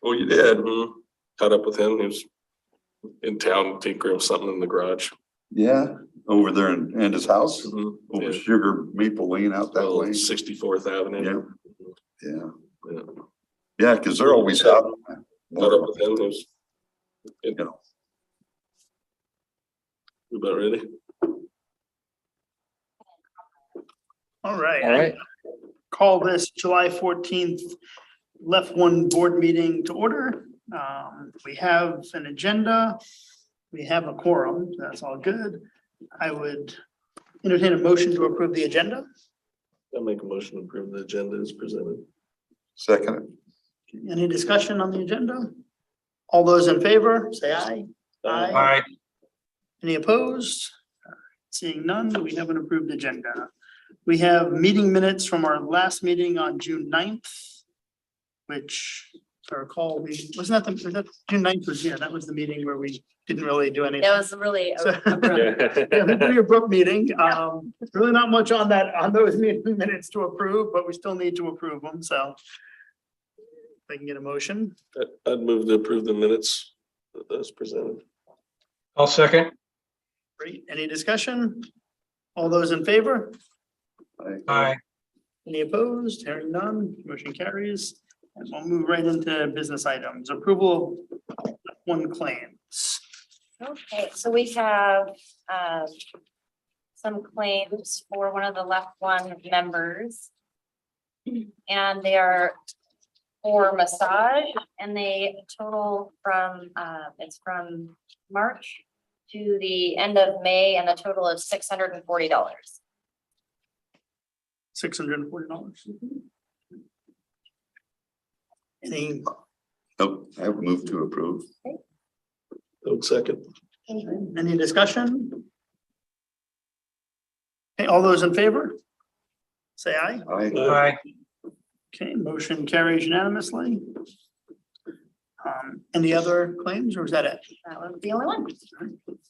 Oh, you did? Caught up with him. He was in town tinkering something in the garage. Yeah, over there in his house, Mhm. over Yeah. Sugar Maple Lane out that Well, way. 64th Avenue. Yeah, Yeah. yeah, because they're always out. Caught up with him. He was, You know, we about ready? All right. All right. Call this July 14th left one board meeting to order. We have an agenda. We have a quorum. That's all good. I would entertain a motion to approve the agenda. I'll make a motion to approve the agenda as presented. second, Any discussion on the agenda? All those in favor, say aye. Aye. Any opposed? Seeing none, we have an approved agenda. We have meeting minutes from our last meeting on June 9th, which, if I recall, was that June 9th was, yeah, that was the meeting where we didn't really do anything. It was really So- abrupt. Yeah, a pretty abrupt meeting. Really not much on those meeting minutes to approve, but we still need to approve them, so. If I can get a motion. I'd move to approve the minutes as presented. I'll second. Great. Any discussion? All those in favor? Aye. Any opposed? Hearing none, motion carries. And we'll move right into business items. Approval of one claims. Okay, so we have some claims for one of the left one members. And they are for massage and they total from, it's from March to the end of May and the total is $640. $640. Any, oh, I would move to approve. Second. any discussion? Okay, all those in favor? Say aye. Aye. Okay, motion carries unanimously. Any other claims or is that it? That was the only one.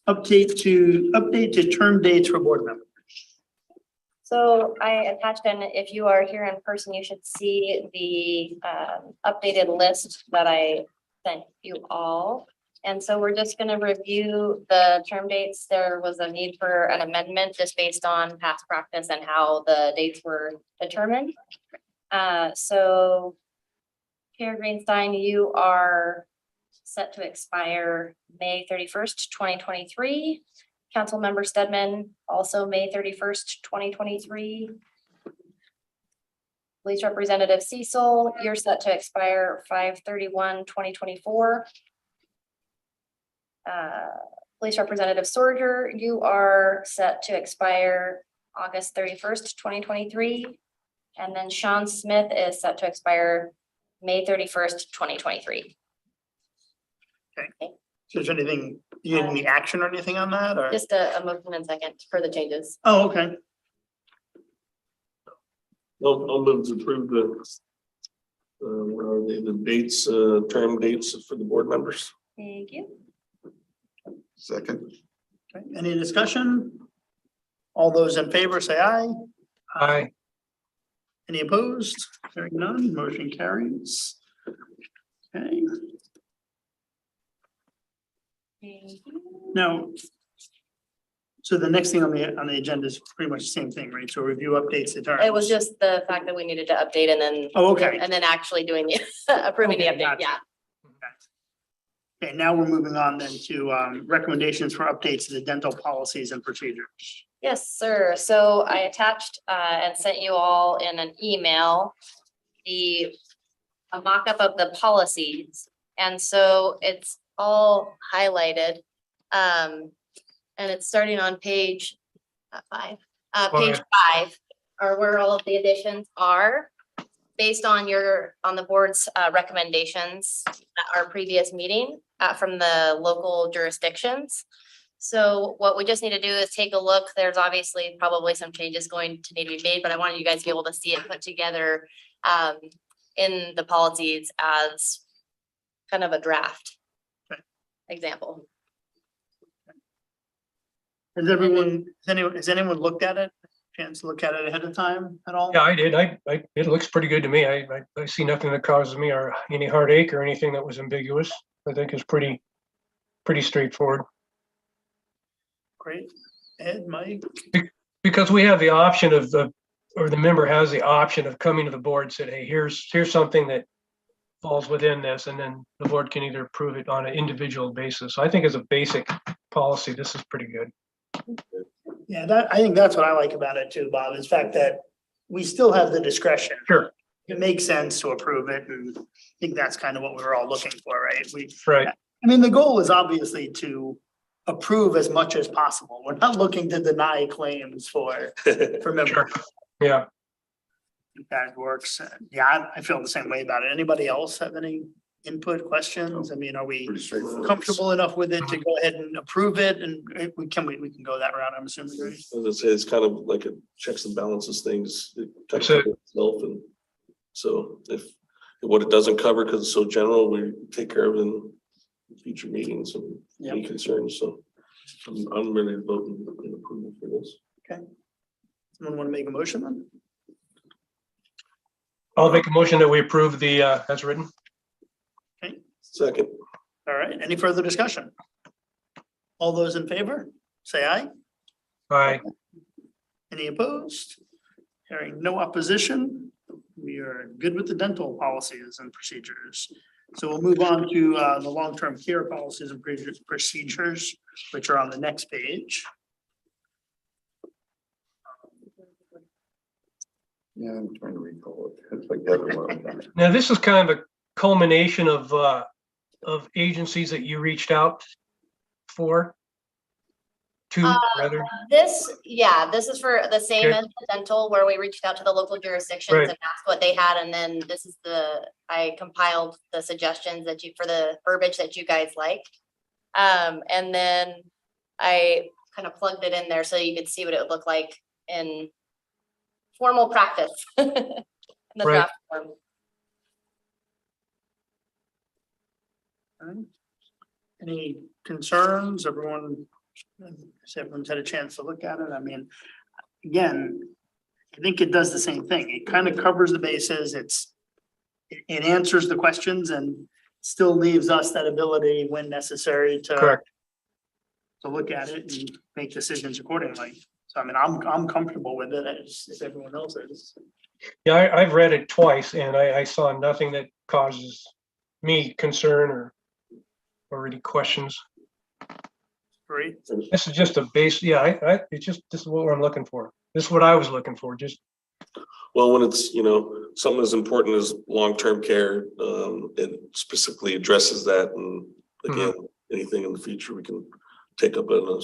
Update to term dates for board members. So I attached in, if you are here in person, you should see the updated list that I sent you all. And so we're just gonna review the term dates. There was a need for an amendment just based on past practice and how the dates were determined. So Chair Greenstein, you are set to expire May 31st, 2023. Councilmember Stedman, also May 31st, 2023. Police Representative Cecil, you're set to expire 5/31/2024. Police Representative Sorger, you are set to expire August 31st, 2023. And then Sean Smith is set to expire May 31st, 2023. So is there anything, you need any action or anything on that or? Just a motion and second for the changes. Oh, okay. I'll move to approve the what are they, the dates, term dates for the board members. Thank you. Second, Okay, any discussion? All those in favor say aye. Aye. Any opposed? Hearing none, motion carries. Okay, Thank you. now. So the next thing on the agenda is pretty much the same thing, right? So review updates the terms. It was just the fact that we needed to update and then. Oh, okay. And then actually doing the, approving the Okay, update, gotcha. yeah. Okay, now we're moving on then to recommendations for updates to the dental policies and procedures. Yes, sir. So I attached and sent you all in an email a mock-up of the policies. And so it's all highlighted. And it's starting on page page 5, or where all of the additions are based on the board's recommendations at our previous meeting from the local jurisdictions. So what we just need to do is take a look. There's obviously probably some changes going to need to be made, but I wanted you guys to be able to see it put together in the policies as kind of a draft example. Has anyone looked at it? chance to look at it ahead of time at all? Yeah, I did. It looks pretty good to me. I see nothing that causes me or any heartache or anything that was ambiguous. I think it's pretty straightforward. Great. Ed, Mike, Because we have the option of or the member has the option of coming to the board and said, hey, here's something that falls within this, and then the board can either approve it on an individual basis. So I think as a basic policy, this is pretty good. yeah, I think that's what I like about it too, Bob, is the fact that we still have the discretion. Sure. It makes sense to approve it, and I think that's kind of what we were all looking for, right? Right. I mean, the goal is obviously to approve as much as possible. We're not looking to deny claims for members. Sure. Yeah. If that works. Yeah, I feel the same way about it. Anybody else have any input, questions? I mean, are we Pretty straightforward. comfortable enough with it to go ahead and approve it? And we can go that route, I'm assuming, right? As I say, it's kind of like it checks and balances things. It kind of That's it. covers itself, and so if what it doesn't cover, because it's so general, we take care of it in future meetings and any concerns. So I'm ready to vote in approval for this. Someone want to make a motion then? I'll make a motion that we approve the as written. Second. All right, any further discussion? All those in favor, say aye. Aye. Any opposed? Hearing no opposition, we are good with the dental policies and procedures. So we'll move on to the long-term care policies and procedures, which are on the next page. Yeah, I'm trying to recall it. It's like the other one. Now, this is kind of a culmination of agencies that you reached out for. Two, rather. This is for the same Okay. as the dental, where we reached out to the local jurisdictions Right. and asked what they had, and then this is I compiled the suggestions for the verbiage that you guys liked. And then I kind of plugged it in there so you could see what it would look like in formal practice. In the Right. draft form. All right. Any concerns? Everyone's had a chance to look at it. I mean, again, I think it does the same thing. It kind of covers the bases. It answers the questions and still leaves us that ability when necessary to Correct. look at it and make decisions accordingly. So I mean, I'm comfortable with it as if everyone else is. Yeah, I've read it twice and I saw nothing that causes me concern or any questions. Great. This is just a base, yeah, this is what I'm looking for. This is what I was looking for, just, Well, when it's, something as important as long-term care, it specifically addresses that. And again, anything in the future, we can take up in a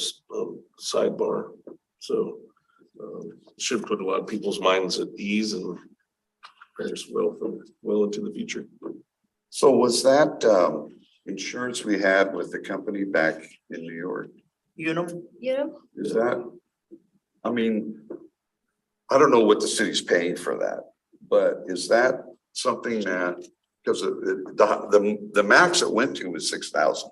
sidebar. So should put a lot of people's minds at ease and prayers well into the future. So was that insurance we had with the company back in New York? Is that, I mean, I don't know what the city's paying for that, but is that something that, because the max it went to was 6,000.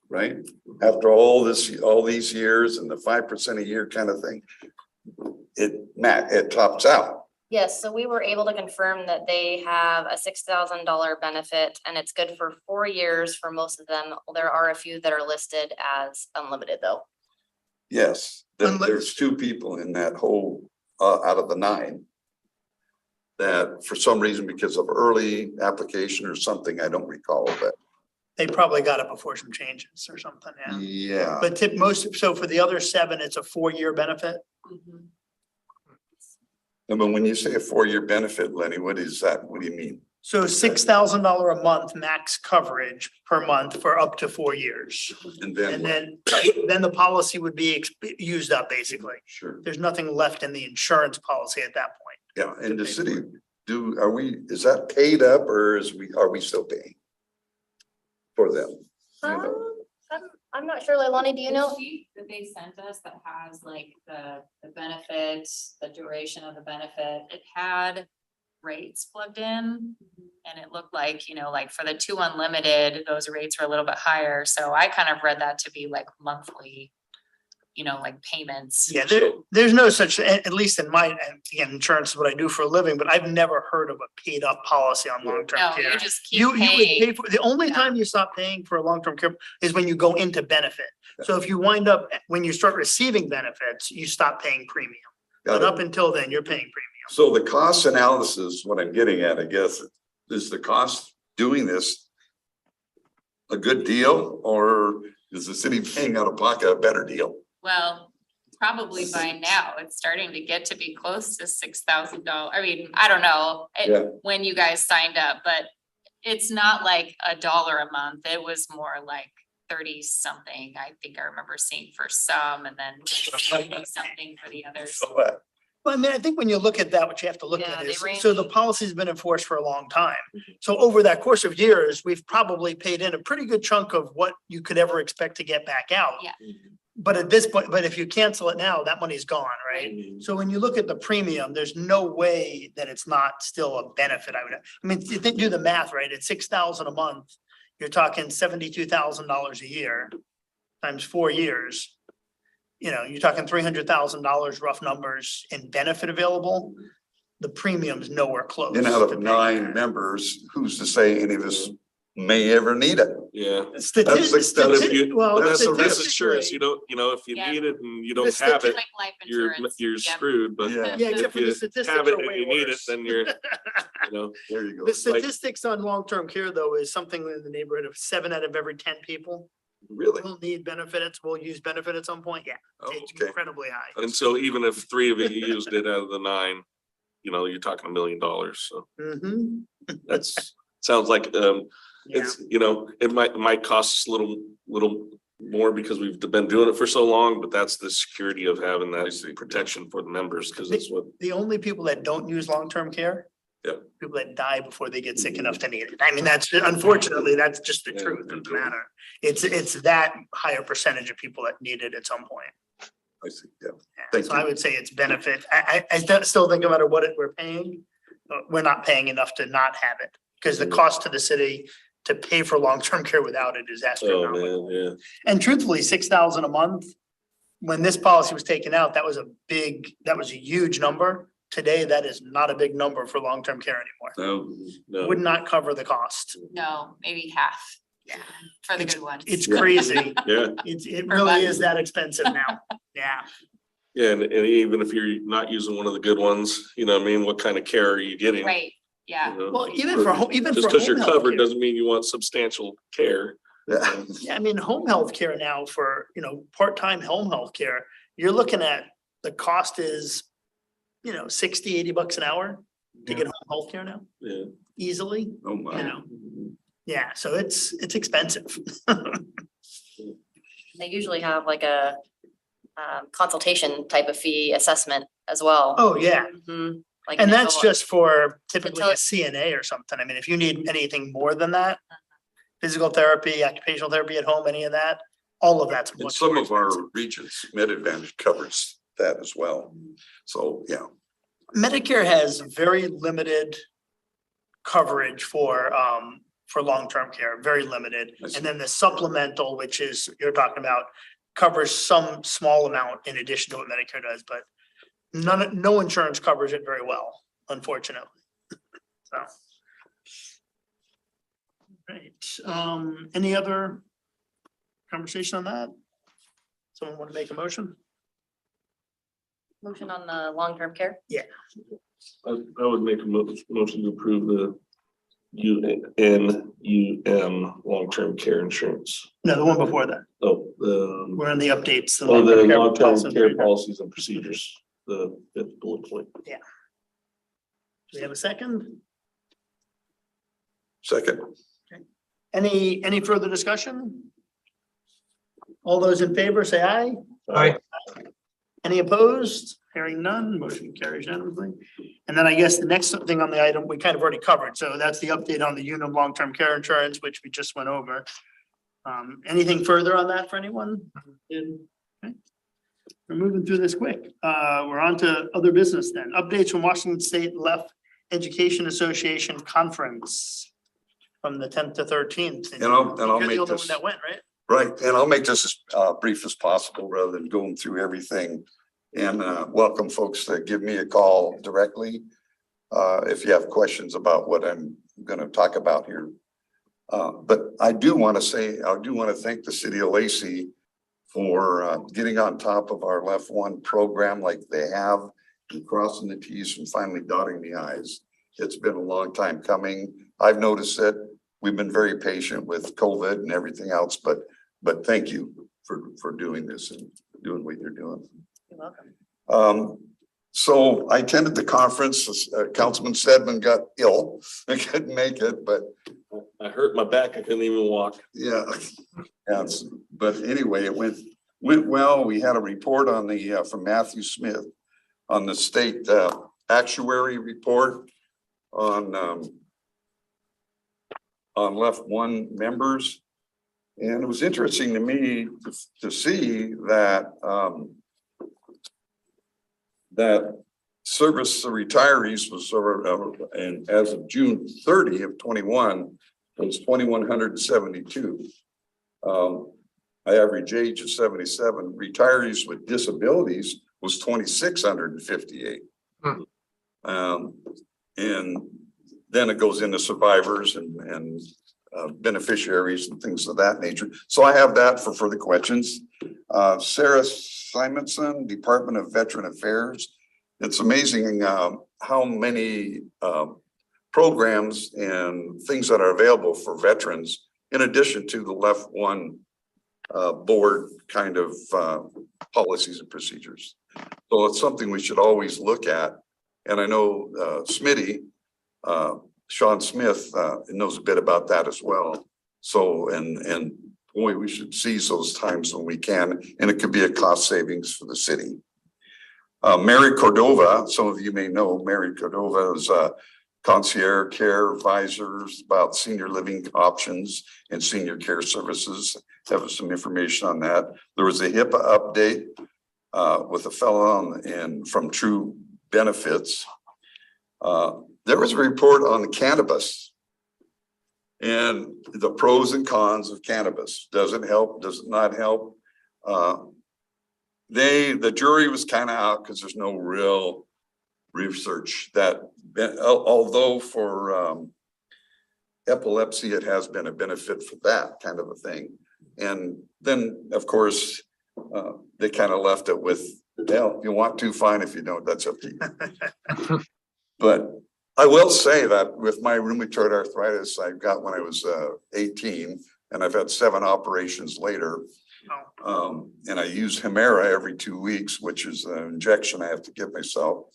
Right? After all these years and the 5% a year kind of thing, it tops out. Yes, so we were able to confirm that they have a $6,000 benefit, and it's good for 4 years for most of them. There are a few that are listed as unlimited though. Yes, there's 2 people in that whole out of the 9 that for some reason, because of early application or something, I don't recall, but They probably got it before some changes or something, yeah. yeah. But so for the other 7, it's a 4-year benefit? I mean, when you say a 4-year benefit, Lenny, what is that? What do you mean? So $6,000 a month max coverage per month for up to 4 years. And then, And what? then the policy would be used up, basically. Sure. There's nothing left in the insurance policy at that point. Yeah, and the city, is that paid up or are we still paying for them? You know? I'm not sure, Leilani, do you know? The sheet that they sent us that has like the benefits, the duration of the benefit, it had rates plugged in. And it looked like, like for the 2 unlimited, those rates were a little bit higher. So I kind of read that to be like monthly like payments. Yeah, there's no such, at least in my, and again, insurance is what I do for a living, but I've never heard of a paid up policy on long-term No, care. you just keep You would pay paying. for, the only Yeah. time you stop paying for a long-term care is when you go into benefit. So if you wind up, when you start receiving benefits, you stop paying premium. Got But it. up until then, you're paying premium. So the cost analysis, what I'm getting at, I guess, is the cost doing this a good deal, or is the city paying out of pocket a better deal? Well, probably by now, it's starting to get to be close to $6,000. I mean, I don't know Yeah. when you guys signed up, but it's not like $1 a month. It was more like 30 something. I think I remember seeing for some and then 70 something for the others. Well, I mean, I think when you look at that, what you have to look Yeah, at they is, range. so the policy's been enforced for a long time. So over that course of years, we've probably paid in a pretty good chunk of what you could ever expect to get back out. Yeah. But at this point, but if you cancel it now, that money's gone, right? So when you look at the premium, there's no way that it's not still a benefit. I mean, you think, do the math, right? At $6,000 a month, you're talking $72,000 a year times 4 years. You're talking $300,000 rough numbers in benefit available. The premium's nowhere close. And out to of paying 9 that. members, who's to say any of us may ever need it? Yeah. Well, But that's a risk statistically- insurance. You don't, if you Yeah. need it and you The don't have it, Like life you're insurance. you're Yep. screwed, but Yeah. Yeah, except if for the you statistics have it are and way you need it, worse. then you're, There you go. The statistics on long-term care though is something in the neighborhood of 7 out of every 10 people Really? will need benefits, will use benefit at some point. Yeah, Oh, it's okay. incredibly high. and so even if 3 of you used it out of the 9, you're talking $1 million. So Mhm. that's, sounds like, Yeah. it's, it might cost us a little more because we've been doing it for so long, but that's the security of having I that see. protection for the members, because it's what, The only people that don't use long-term care. Yep. People that die before they get sick enough to need it. I mean, that's unfortunately, that's just the Yeah, truth of the yeah. matter. It's that higher percentage of people that need it at some point. I see, yeah. Yeah, Thank So I you. would say it's benefit. I still think no matter what we're paying, we're not paying enough to not have it. Because the cost to the city to pay for long-term care without it is oh astronomical. man, yeah. And truthfully, $6,000 a month, when this policy was taken out, that was a huge number. Today, that is not a big number for long-term care anymore. No, Would No, not cover the cost. No, maybe half. Yeah. For the good ones. It's Yeah. crazy. yeah, It For really money. is that expensive now. Yeah. yeah, and even if you're not using one of the good ones, what kind of care are you getting? Right, yeah. Well, even for Just home because you're health covered care. doesn't mean you want substantial care. yeah. Yeah, I mean, home health care now for, part-time home health care, you're looking at, the cost is, $60-80 an hour to get home health care now, Yeah. easily, Oh, my. Yeah, so it's expensive. They usually have like a consultation type of fee assessment as well. Oh, yeah. Mhm. Like And that's initial- just for typically a Until- CNA or something. I mean, if you need anything more than that, physical therapy, occupational therapy at home, any of that, all of that's And much some more of our expensive. regions, Med Advantage covers that as well. So, yeah. Medicare has very limited coverage for long-term care, very limited. I see. And then the supplemental, which is, you're talking about, covers some small amount in addition to what Medicare does, but no insurance covers it very well, unfortunately. So. Right, any other conversation on that? Someone want to make a motion? Motion on the long-term care? I would make a motion to approve the UNUM long-term care insurance. No, the one before that. Oh, the We're on the updates. the long-term care long-term policies care right now. policies and procedures, the 5th bullet point. Do we have a second? Second. Any further discussion? All those in favor, say aye. Aye. Any opposed? Hearing none, motion carries unanimously. And then I guess the next thing on the item, we kind of already covered. So that's the update on the Unum long-term care insurance, which we just went over. Anything further on that for anyone? Okay. We're moving through this quick. We're on to other business then. Updates from Washington State LEOFF Education Association Conference from the 10th to 13th. And I'll You're the make only one this- that went, right? Right, and I'll make this as brief as possible rather than going through everything. And welcome folks to give me a call directly if you have questions about what I'm going to talk about here. But I do want to thank the city of Lacey for getting on top of our Left One program like they have, and crossing the T's and finally dotting the I's. It's been a long time coming. I've noticed it. We've been very patient with COVID and everything else, but thank you for doing this and doing what you're doing. You're welcome. So I attended the conference. Councilman Stedman got ill. I couldn't make it, but I hurt my back. I couldn't even walk. yeah. But anyway, it went well. We had a report on the from Matthew Smith on the state actuary report on Left One members. And it was interesting to me to see that that service retirees was and as of June 30 of 21 was 2,172. Average age of 77. Retirees with disabilities was 2,658. And then it goes into survivors and beneficiaries and things of that nature. So I have that for further questions. Sarah Simonson, Department of Veteran Affairs. It's amazing how many programs and things that are available for veterans, in addition to the Left One board kind of policies and procedures. So it's something we should always look at. And I know Smitty, Sean Smith knows a bit about that as well. So, and boy, we should seize those times when we can, and it could be a cost savings for the city. Mary Cordova, some of you may know Mary Cordova is concierge care advisors about senior living options and senior care services. Have some information on that. There was a HIPAA update with a fellow from True Benefits. There was a report on the cannabis and the pros and cons of cannabis. Does it help? Does it not help? The jury was kind of out because there's no real research that, although for epilepsy, it has been a benefit for that kind of a thing. And then, of course, they kind of left it with, well, if you want to, fine. If you don't, that's up to you. But I will say that with my rheumatoid arthritis, I got when I was 18, and I've had 7 operations later. And I use Humira every 2 weeks, which is an injection I have to give myself.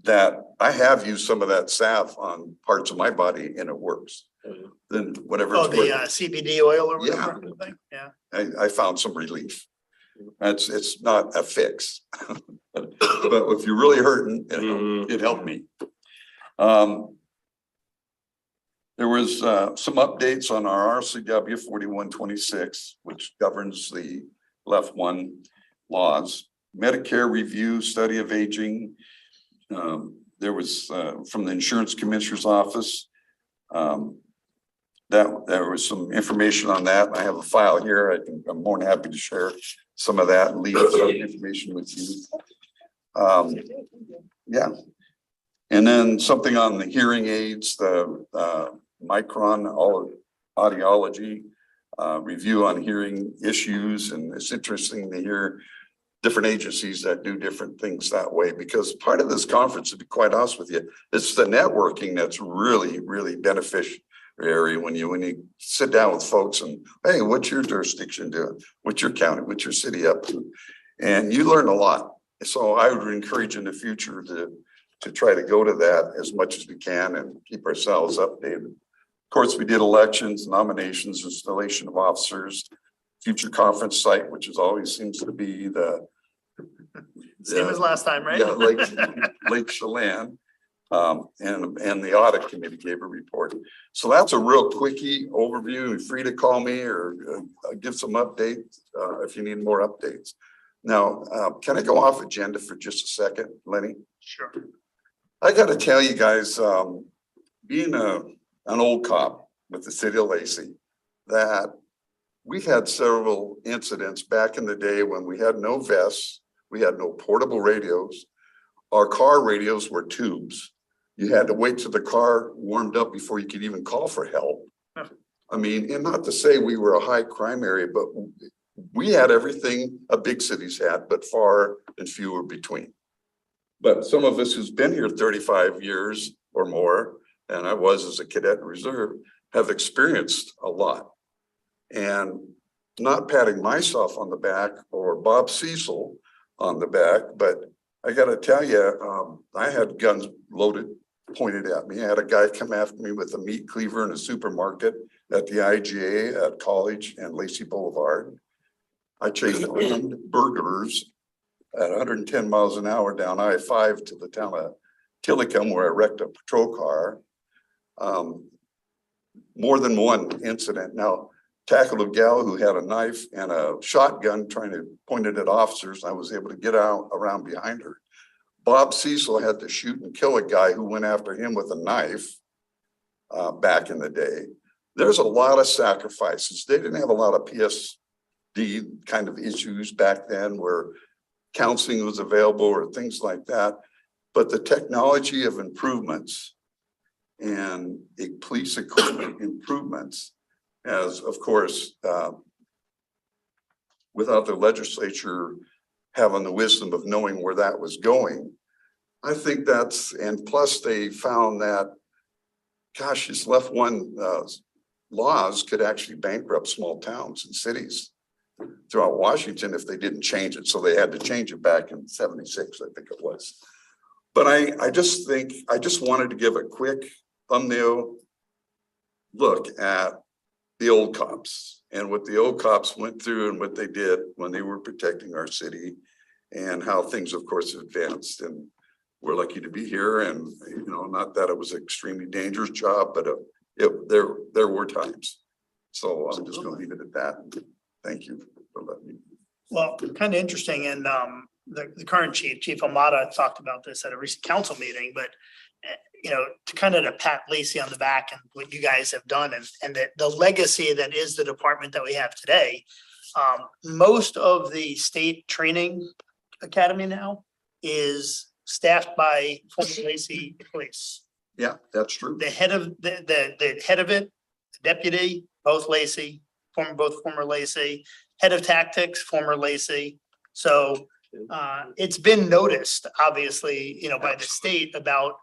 That I have used some of that salve on parts of my body and it works. Then whatever. Oh, the CBD oil or whatever. Yeah. I found some relief. It's not a fix, but if you're really hurting, it helped me. There was some updates on our RCW 4126, which governs the Left One laws. Medicare review, study of aging. There was from the insurance commissioner's office. That there was some information on that. I have a file here. I'm more than happy to share some of that and leave some information with you. Yeah. And then something on the hearing aids, the micron audiology review on hearing issues. And it's interesting to hear different agencies that do different things that way, because part of this conference, to be quite honest with you, it's the networking that's really, really beneficial area when you sit down with folks and, hey, what's your jurisdiction doing? What's your county? What's your city up to? And you learn a lot. So I would encourage in the future to try to go to that as much as we can and keep ourselves updated. Of course, we did elections, nominations, installation of officers, future conference site, which is always seems to be the same as last time, right? Yeah, Lake Chelan. And the audit committee gave a report. So that's a real quickie overview. You're free to call me or give some updates if you need more updates. Now, can I go off agenda for just a second, Lenny? Sure. I got to tell you guys, being an old cop with the city of Lacey, that we've had several incidents back in the day when we had no vests, we had no portable radios. Our car radios were tubes. You had to wait till the car warmed up before you could even call for help. I mean, and not to say we were a high crime area, but we had everything a big cities had, but far and fewer between. But some of us who's been here 35 years or more, and I was as a cadet in reserve, have experienced a lot. And not patting myself on the back or Bob Cecil on the back, but I gotta tell you, I had guns loaded, pointed at me. I had a guy come after me with a meat cleaver in a supermarket at the IGA at College and Lacey Boulevard. I chased armed burglars at 110 miles an hour down I-5 to the town of Tillicum, where I wrecked a patrol car. More than one incident. Now, tackled a gal who had a knife and a shotgun trying to point it at officers. I was able to get out around behind her. Bob Cecil had to shoot and kill a guy who went after him with a knife back in the day. There's a lot of sacrifices. They didn't have a lot of PSD kind of issues back then where counseling was available or things like that. But the technology of improvements and police equipment improvements, as of course, without the legislature having the wisdom of knowing where that was going, I think that's, and plus they found that, gosh, this left one laws could actually bankrupt small towns and cities throughout Washington if they didn't change it. So they had to change it back in '76, I think it was. But I just think, I just wanted to give a quick thumbnail look at the old cops and what the old cops went through and what they did when they were protecting our city and how things, of course, advanced. And we're lucky to be here. And, you know, not that it was an extremely dangerous job, but there were times. So I'm just going to leave it at that. Thank you for letting me. Well, kind of interesting. And the current Chief Amata talked about this at a recent council meeting, but you know, to kind of pat Lacey on the back and what you guys have done and the legacy that is the department that we have today. Most of the state training academy now is staffed by former Lacey police. Yeah, that's true. The head of the head of it, deputy, both Lacey, both former Lacey, head of tactics, former Lacey. So it's been noticed, obviously, you know, by the state about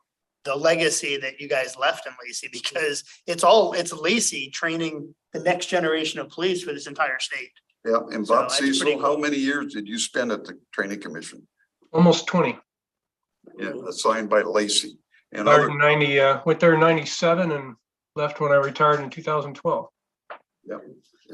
the legacy that you guys left in Lacey, because it's Lacey training the next generation of police for this entire state. Yeah, and Bob So that's pretty Cecil, how cool. many years did you spend at the training commission? Almost 20. Yeah, assigned by Lacey. And Started other, in 90, went there in 97 and left when I retired in 2012. yeah.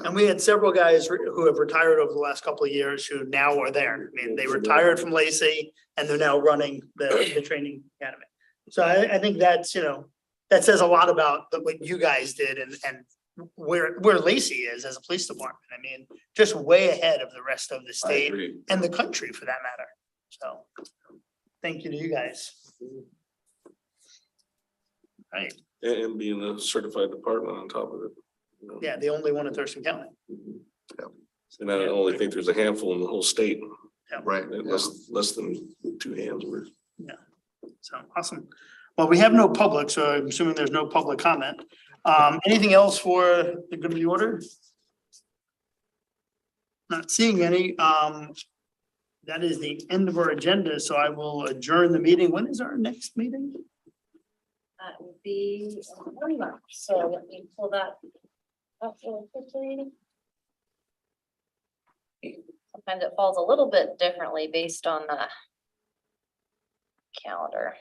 And we had several guys who have retired over the last couple of years who now are there. I mean, they retired from Lacey and they're now running the training academy. So I think that's, you know, that says a lot about what you guys did and where Lacey is as a police department. I mean, just way ahead of the rest of the state and the country for that matter. So thank you to you guys. Right. And being a certified department on top of it. You know. Yeah, the only one in Thurston County. And I only think there's a handful in the whole state. Yeah. Right. Less than two hands worth. Yeah. So awesome. Well, we have no public, so I'm assuming there's no public comment. Anything else for the good of the order? Not seeing any. That is the end of our agenda, so I will adjourn the meeting. When is our next meeting? That would be 1 month, so let me pull that up really quickly. Sometimes it falls a little bit differently based on the calendar.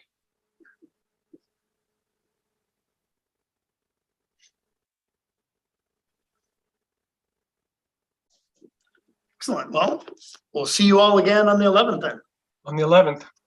Excellent. Well, we'll see you all again on the 11th then. On the 11th.